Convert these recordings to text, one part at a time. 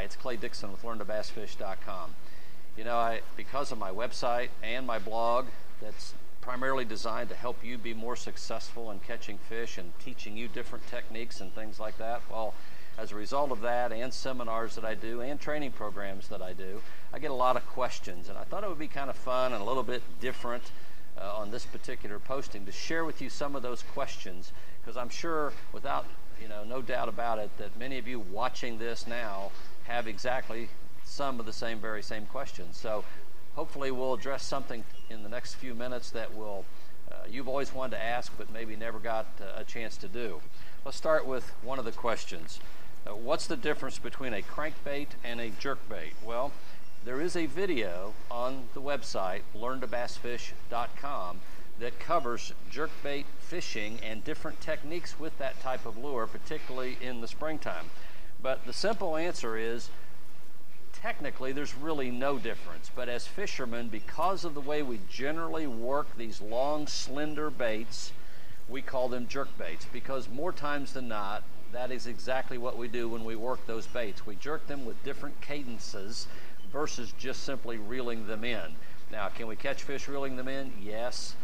it's Clay Dixon with LearnToBassFish.com. You know, because of my website and my blog that's primarily designed to help you be more successful in catching fish and teaching you different techniques and things like that, well, as a result of that and seminars that I do and training programs that I do, I get a lot of questions, and I thought it would be kind of fun and a little bit different on this particular posting to share with you some of those questions, because I'm sure, without no doubt about it, that many of you watching this now have exactly some of the very same questions. So hopefully we'll address something in the next few minutes that will you've always wanted to ask but maybe never got a chance to do. Let's start with one of the questions. What's the difference between a crankbait and a jerkbait? Well, there is a video on the website, LearnToBassFish.com, that covers jerkbait fishing and different techniques with that type of lure, particularly in the springtime. But the simple answer is, technically, there's really no difference. But as fishermen, because of the way we generally work these long, slender baits, we call them jerkbaits, because more times than not, that is exactly what we do when we work those baits. We jerk them with different cadences versus just simply reeling them in. Now, can we catch fish reeling them in? Yes.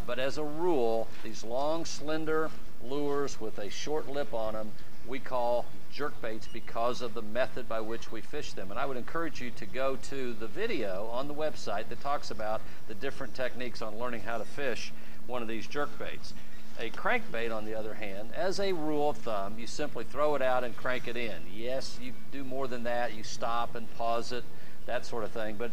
But as a rule, these long, slender lures with a short lip on them, we call jerkbaits because of the method by which we fish them. And I would encourage you to go to the video on the website that talks about the different techniques on learning how to fish one of these jerkbaits. A crankbait, on the other hand, as a rule of thumb, you simply throw it out and crank it in. Yes, you do more than that. You stop and pause it, that sort of thing. But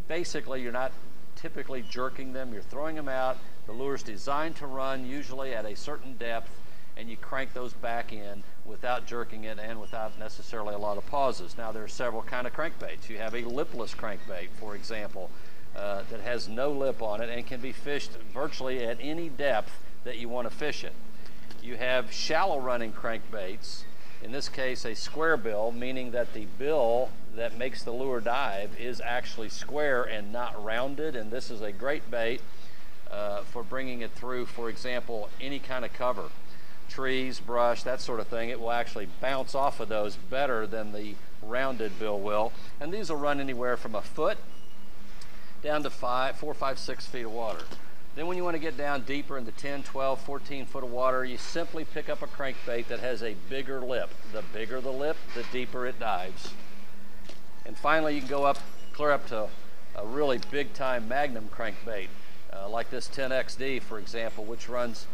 basically, you're not typically jerking them. You're throwing them out. The lure's designed to run usually at a certain depth, and you crank those back in without jerking it and without necessarily a lot of pauses. Now, there are several kind of crankbaits. You have a lipless crankbait, for example, that has no lip on it and can be fished virtually at any depth that you want to fish it. You have shallow running crankbaits, in this case a square bill, meaning that the bill that makes the lure dive is actually square and not rounded, and this is a great bait for bringing it through, for example, any kind of cover, trees, brush, that sort of thing. It will actually bounce off of those better than the rounded bill will, and these will run anywhere from a foot down to 4, 5, 6 feet of water. Then when you want to get down deeper into 10, 12, 14 foot of water, you simply pick up a crankbait that has a bigger lip. The bigger the lip, the deeper it dives. And finally, you can go clear up to a really big time Magnum crankbait, like this 10XD, for example, which runs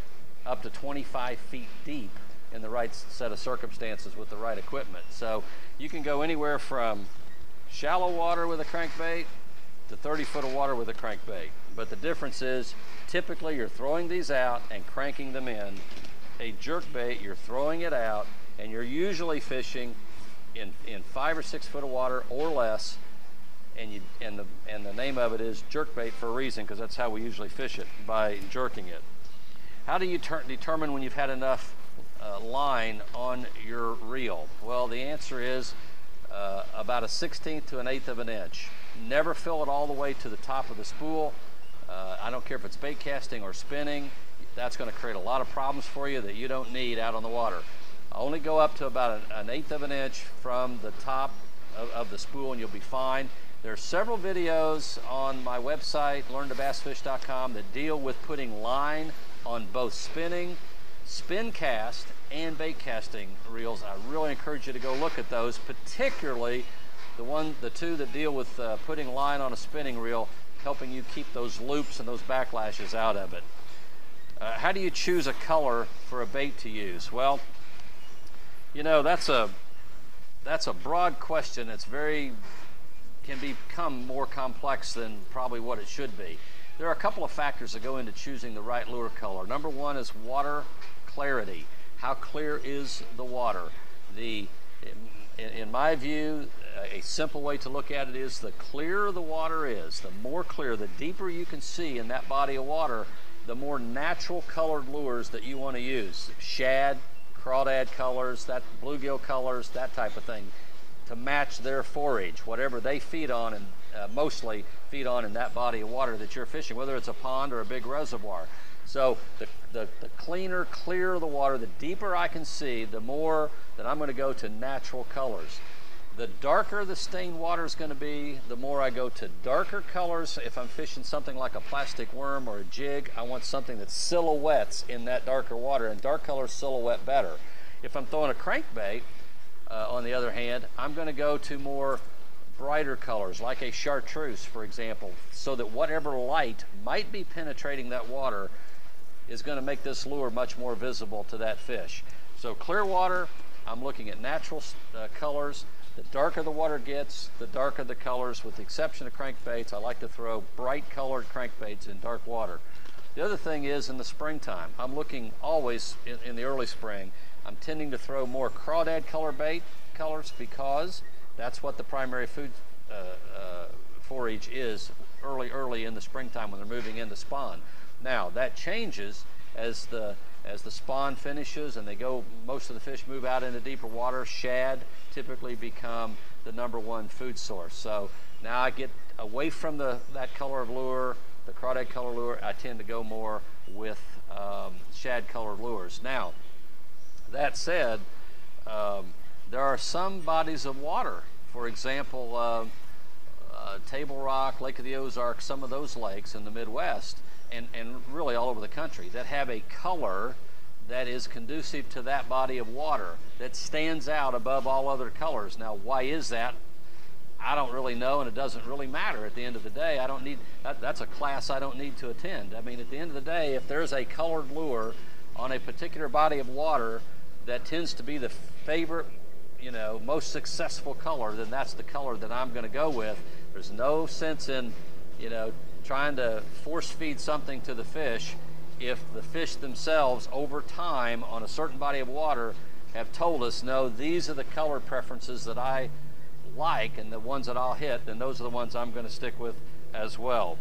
up to 25 feet deep in the right set of circumstances with the right equipment. So you can go anywhere from shallow water with a crankbait to 30 foot of water with a crankbait. But the difference is, typically you're throwing these out and cranking them in. A jerkbait, you're throwing it out and you're usually fishing in 5 or 6 foot of water or less, and the name of it is jerkbait for a reason, because that's how we usually fish it, by jerking it. How do you determine when you've had enough line on your reel? Well, the answer is about a 1/16 to an 1/8 of an inch. Never fill it all the way to the top of the spool. I don't care if it's bait casting or spinning. That's going to create a lot of problems for you that you don't need out on the water. Only go up to about an 1/8 of an inch from the top of the spool and you'll be fine. There are several videos on my website, LearnToBassFish.com, that deal with putting line on both spinning, spin cast, and bait casting reels. I really encourage you to go look at those, particularly the two that deal with putting line on a spinning reel, helping you keep those loops and those backlashes out of it. How do you choose a color for a bait to use? Well, you know, that's a broad question. It's can become more complex than probably what it should be. There are a couple of factors that go into choosing the right lure color. Number one is water clarity. How clear is the water? In my view, a simple way to look at it is, the clearer the water is, the more clear, the deeper you can see in that body of water, the more natural colored lures that you want to use. Shad, crawdad colors, that bluegill colors, that type of thing, to match their forage, whatever they feed on, and mostly feed on in that body of water that you're fishing, whether it's a pond or a big reservoir. So the cleaner, clearer the water, the deeper I can see, the more that I'm going to go to natural colors. The darker the stained water is going to be, the more I go to darker colors. If I'm fishing something like a plastic worm or a jig, I want something that silhouettes in that darker water, and dark colors silhouette better. If I'm throwing a crankbait, on the other hand, I'm going to go to more brighter colors, like a chartreuse, for example, so that whatever light might be penetrating that water is going to make this lure much more visible to that fish. So clear water, I'm looking at natural colors. The darker the water gets, the darker the colors. With the exception of crankbaits, I like to throw bright colored crankbaits in dark water. The other thing is in the springtime, I'm looking always in the early spring, I'm tending to throw more crawdad colors because that's what the primary food forage is early in the springtime when they're moving into spawn. Now that changes as the spawn finishes and most of the fish move out into deeper water. Shad typically become the #1 food source. So now I get away from that color of lure, the crawdad color lure. I tend to go more with shad colored lures. Now, that said, there are some bodies of water, for example, Table Rock, Lake of the Ozarks, some of those lakes in the Midwest, and really all over the country, that have a color that is conducive to that body of water, that stands out above all other colors. Now, why is that? I don't really know, and it doesn't really matter at the end of the day. I don't need, that's a class I don't need to attend. I mean, at the end of the day, if there's a colored lure on a particular body of water that tends to be the favorite, most successful color, then that's the color that I'm going to go with. There's no sense in, trying to force feed something to the fish if the fish themselves over time on a certain body of water have told us, no, these are the color preferences that I like and the ones that I'll hit, then those are the ones I'm going to stick with as well.